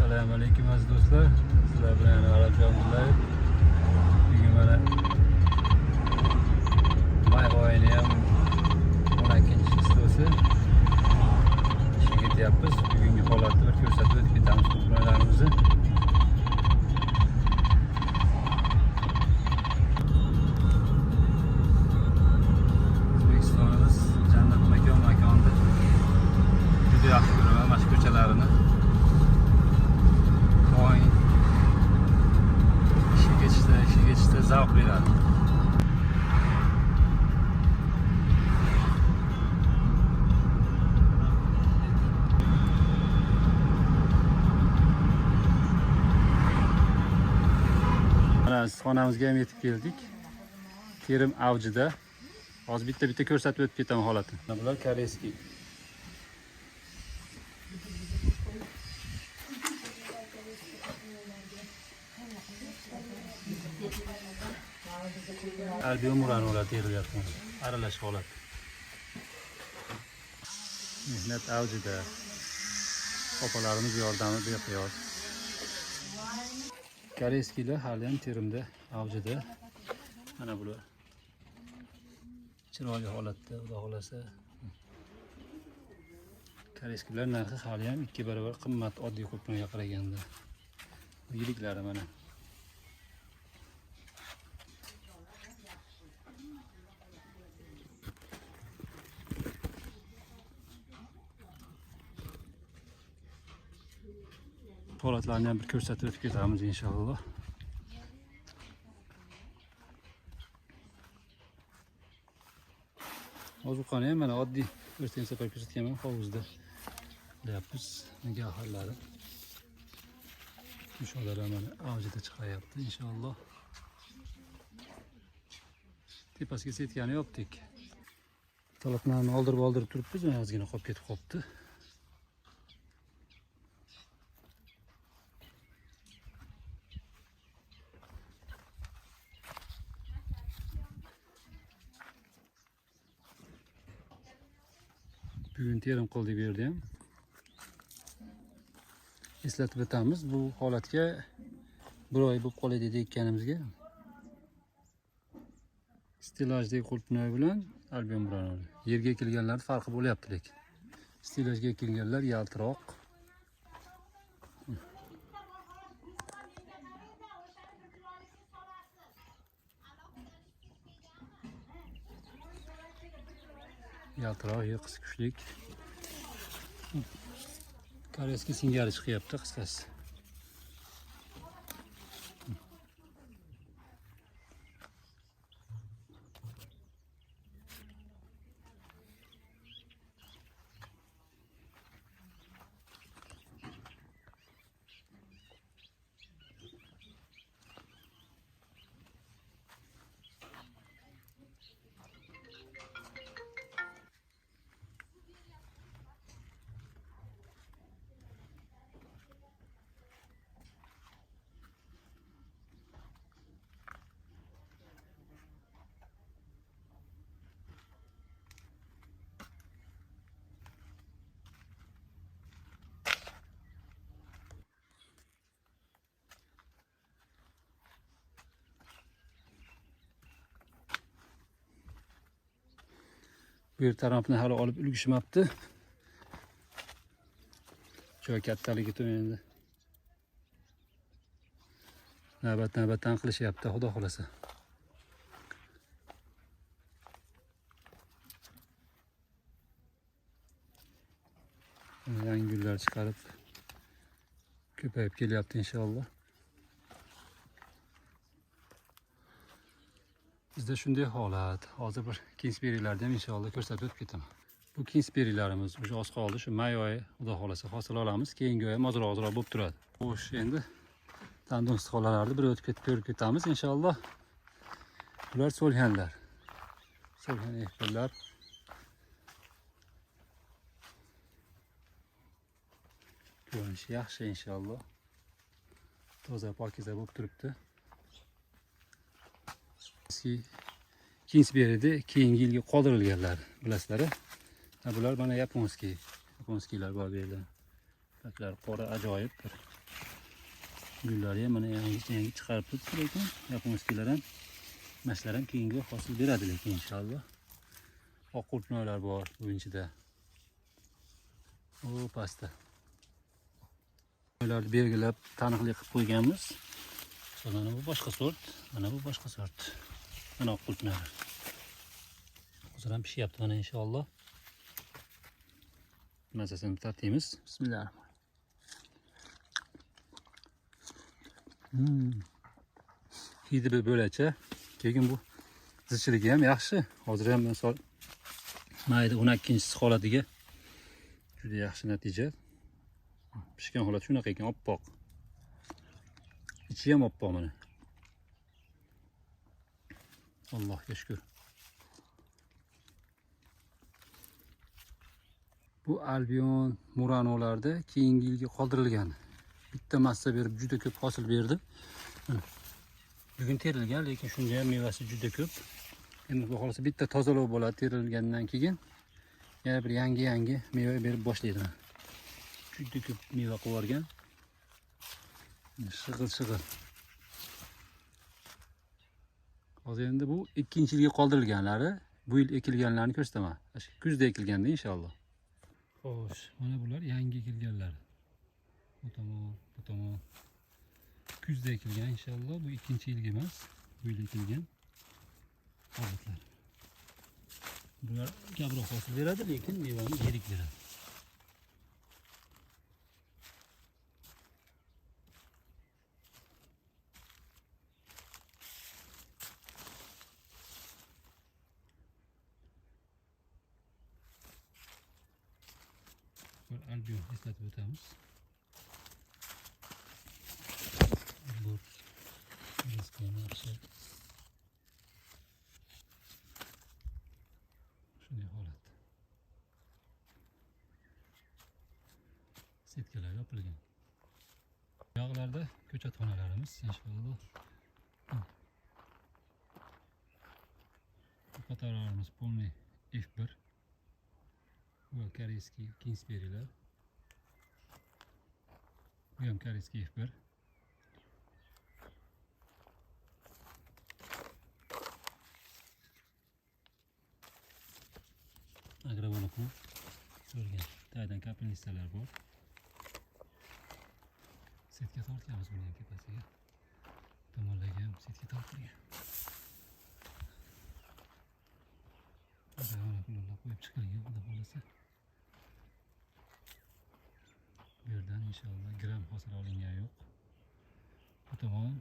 Assalomu alaykum aziz do'stlar. Sizlar bilan Arabjon Mullayev. Bugun mana may oyini ham 12-chisi ishga ketyapmiz. Bugungi holatni bir ko'rsatib o'tib ketamiz qo'shnilarimizni. O'zbekistonimiz jannat makonda juda yaxshi ko'raman mana shu ko'chalarini. İşe geçişte zavq beradi. Mana xonamizga ham yetib keldik. Terim avjida. Hozir bitta ko'rsatib o'tib ketaman holatini. Mana bular koreyskiy. Albion Muranolar terilyapti. Aralash holat. Mehnat avjida. Opalarimiz yordami beqiyos. Koreyskiylar hali ham terimda avjida. Mana bular. Chiroyli holatda, xudo xolasa. Koreyskiylar narxi hali ham 2 barobar qimmat oddiy qo'pnoga qaraganda. Yiliklari mana. Holatlarni ham bir ko'rsatib o'tib ketamiz inshaalloh. Ozuqani ham mana oddiy o'rtagan safar ko'rsatganman hovuzda. Qilyapmiz nigohlarni. Mushodalar mana avjida chiqayapti inshaalloh. Tepasiga setkani yopdik. Talablarni oldirib turibmiz, ozgina qolib ketib qolibdi. Bugun terim qildik bu yerda ham. Eslatib o'tamiz, bu holatga 1 oy bo'lib qoladi dedi ekkanimizga. Stilajdagi qo'lpinoy bilan Albion Muranolar. Yerga kelganlar farqi bo'lyapti lekin. Stilajga kelganlar yaltiroq. Yaltiroq, yiqisi kuchlik. Koreyskiy singari chiqyapti qisqasi. Bu yer tarafni hali olib ulgishmabdi. Joy kattaligi endi. Navbatdan qilishyapti, xudo xolasa. Yangi gullar chiqarib ko'payib kelyapti inshaalloh. Bizda shunday holat. Hozir bir kingsberilarni ham inshaalloh ko'rsatib o'tib ketaman. Bu kingsberilarimiz o'sha oz qoldi, shu may oyi xudo xolasa hosil olamiz. Keyingi oy ozroq bo'lib turadi. Xo'sh, endi tandon istiqollalarni bir o'tib ko'rib ketamiz inshaalloh. Bular so'lganlar. So'lgan ekinlar. Ko'rinishi yaxshi inshaalloh. Toza pokiza bo'lib turibdi. Kingsberida keyingi yilga qoldirilganlar, bilasizlar. Bular mana yaponskiylar bor bu yerda. Baklar qora ajoyib bir Gullari ham mana yangi chiqarib turibdi, lekin yaponskilar ham mashlar ham keyingi hosil beradi lekin inshaalloh. Oq qurtnoylar bor bu ichida. O pastda. Ularni belgilab taniqli qilib qo'yganmiz. Mana bu boshqa sort, mana bu boshqa sort. Mana oq qurtnoylar. Hozir ham pishyapti mana inshaalloh. Mazasini tartamiz. Bismillahirrohmanirrohim. Hidi bir bo'lacha. Keyin bu zichligi ham yaxshi. Hozir ham misol mayda 12-chi holatiga juda yaxshi natija. Pishgan holat shunaqa ekan, oppoq. Ichi ham oppoq mana. Allohga shukr. Bu Albion Muranolarda keyingi yilga qoldirilgan. Bitta massa berib juda ko'p hosil berdi. Bugun terilgan, lekin shunga ham mevasi juda ko'p. Endi bu xohlasa bitta tozalov bo'ladi terilgandan keyin. Yana bir yangi meva berib boshlaydi. Juda ko'p meva qo'yargan. Shig'il. Hozir endi bu 2-yilga qoldirilganlari, bu yil ekilganlarni ko'rsataman. Kuzda ekilganda inshaalloh. Xo'sh, mana bular yangi ekilganlar. Bu tomon. Kuzda ekilgan inshaalloh, bu 2-yilga emas, bu yil ekilgan hozirlar. Bular kamroq hosil beradi, lekin mevani yirik beradi. Bu Albion eslatib o'tamiz. Bu yaxshi. Shunday holat. Setkalar yopilgan. Yog'larda ko'chatxonalarimiz inshaalloh. Qatorlarimiz polniy F1. Bu koreyskiy Kingsbury'lar. Bu ham koreyskiy F1. Agrovolokno ko'rgan. Taydan kapelnistalar bor. Setga tortganmiz buning tepasiga. Tomonlarga ham setga tortilgan. Agrovoloknolar qo'yib chiqilgan, xudo xolasa. Bu yerdan inshaalloh gram hosil olingan yo'q. Bu tomon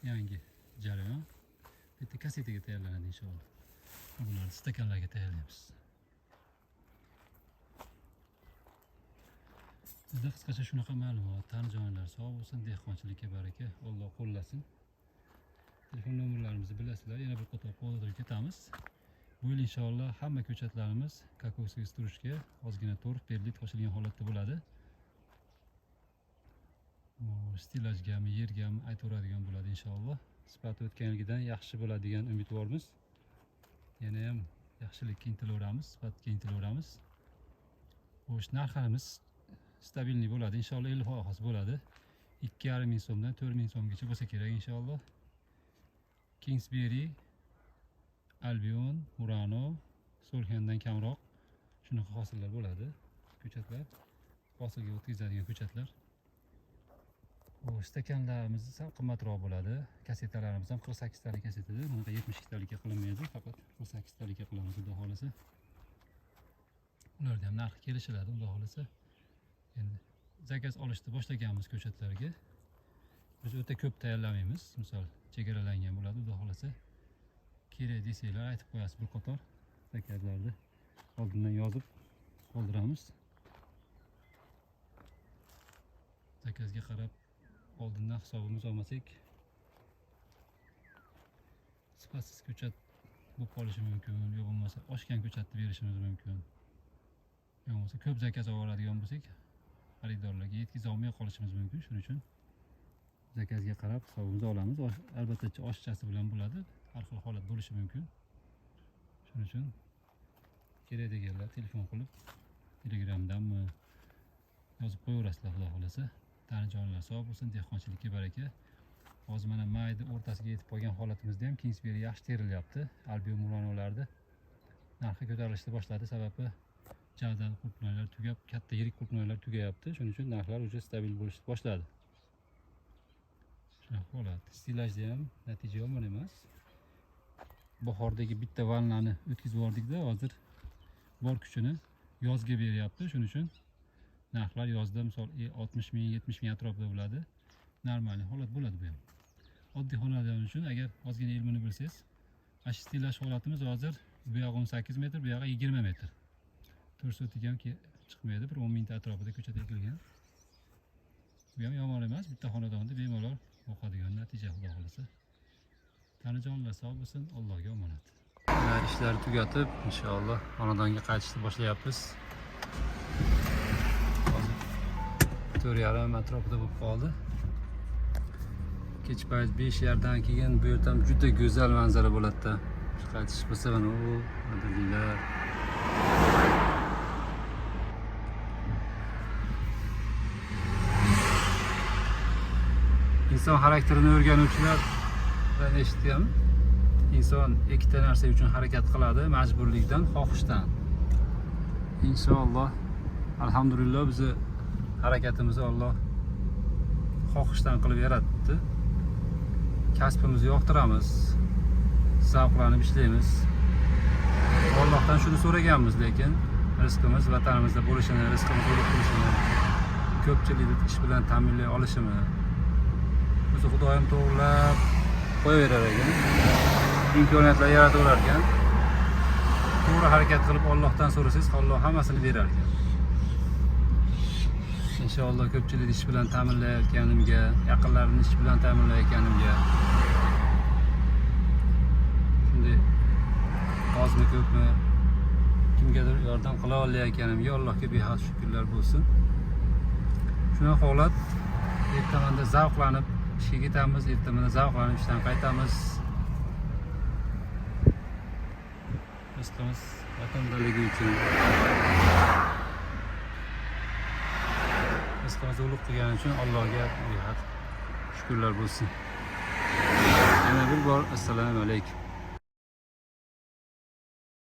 yangi jarayon. Bitta kasetaga tayyorlanadi inshaalloh. Bularni stakanlarga tayyorlaymiz. Sizda qisqacha shunaqa ma'lumot, tan-jonlar sog' bo'lsin, dehqonchilikka baraka, Alloh qo'llasin. Telefon nomerlarimizni bilasizlar, yana bir qator qoldirib ketamiz. Bu yil inshaalloh hamma ko'chatlarimiz kakosiy turishga ozgina to'rt berlik qo'shilgan holatda bo'ladi. Stilajgami, yergami aytaveradigan bo'ladi inshaalloh. Sifati o'tgan yilgidan yaxshi bo'ladi degan umidvormiz. Yana ham yaxshilikka intilaveramiz, sifatga intilaveramiz. Xo'sh, narxlarimiz stabilniy bo'ladi inshaalloh, 50 hosil bo'ladi. 2,5 ming so'mdan 4 ming so'mgacha bo'lsa kerak inshaalloh. Kingsbury, Albion, Murano, Solxendan kamroq shunaqa hosillar bo'ladi. Ko'chatlar, hosilga o'tkazadigan ko'chatlar. Stakanlarimiz ham qimmatroq bo'ladi. Kasetalarimiz ham 48 talik kasetadir. Bunaqa 72 talikka qilinmaydi, faqat 48 talikka qilamiz xudo xolasa. Ularda ham narxi kelishiladi xudo xolasa. Endi zakaz olishni boshlaganmiz ko'chatlarga. Biz o'ta ko'p tayyorlamaymiz. Misol chegaralangan bo'ladi xudo xolasa. Kerak desanglar aytib qo'yasiz bir qator zakazlarni oldindan yozib qoldiramiz. Zakazga qarab oldindan hisobimiz olmasak sifatsiz ko'chat bo'lib qolishi mumkin, yo bo'lmasa oshgan ko'chatni berishimiz mumkin. Yo bo'lmasa ko'p zakaz oladigan bo'lsak, xaridorlarga yetkiza olmay qolishimiz mumkin. Shuning uchun zakazga qarab hisobimizni olamiz. Albatta oshchasi bilan bo'ladi. Har xil holat bo'lishi mumkin. Shuning uchun kerak deganlar telefon qilib Telegramdanmi yozib qo'yaverasizlar xudo xolasa. Tanijonlar sog' bo'lsin, dehqonchilikka baraka. Hozir mana mayni o'rtasiga yetib qolgan holatimizda ham Kingsbury yaxshi terilyapti. Albion Muranolarda narxi ko'tarilishni boshladi, sababi javdali qulupnaylar tugab, katta yirik qulupnaylar tugayapti. Shuning uchun narxlar уже stabil bo'lishni boshladi. Shunaqa holat. Stilajda ham natija yomon emas. Bahordagi bitta valnani o'tkazib yubordikda, hozir bor kuchini yozga beryapti. Shuning uchun narxlar yozda misol 60 ming, 70 ming atrofida bo'ladi. Normal holat bo'ladi bu ham. Oddiy xonadon uchun agar ozgina ilmini bilsangiz, asistilaj holatimiz hozir bu yog'i 18 metr, bu yog'i 20 metr. To'rsotik ham chiqmaydi, bir 10 mingta atrofida ko'chada ekilgan. Bu ham yomon emas, bitta xonadonda bemalol boqadigan natija xudo xolasa. Tanijonlar sog' bo'lsin, Allohga omonat. Ishlarni tugatib, inshaalloh xonadonga qaytishni boshlayapmiz. 4,5 atrofida bo'lib qoldi. Kech payt 5:30dan keyin bu yerdan juda go'zal manzara bo'ladi-da. Qaytish bo'lsa mana u madanilar. Inson xarakterini o'rganuvchilar bilan eshitdim. Inson ikkita narsa uchun harakat qiladi, majburlikdan, xohishdan. Inshaalloh, alhamdulillah biz harakatimizni Alloh xohishdan qilib yaratdi. Kasbimizni yoqtiramiz, zavqlanib ishlaymiz. Allohdan shuni so'raganmiz, lekin rizqimiz vatanimizda bo'lishini, rizqimiz bo'lib turishini, ko'pchilikni ish bilan ta'minlay olishini o'zi Xudoyim to'g'rilab qo'yaverar ekan. Imkoniyatlar yarataverar ekan. To'g'ri harakat qilib Allohdan so'rasangiz, Alloh hammasini berar ekan. İnşallah ko'pchilik ish bilan ta'minlayotganimga, yaqinlarimni ish bilan ta'minlayotganimga, shunday ozmi ko'pmi kimgadir yordam qila olayotganimga Allohga behad shukrlar bo'lsin. Shunaqa holat, ertamanda zavqlanib ishga ketamiz, ertamanda zavqlanib ishdan qaytamiz. Rizqimiz vatandaligi uchun rizqimizni ulug' qilgani uchun Allohga behad shukrlar bo'lsin. Yana bir bor assalomu alaykum.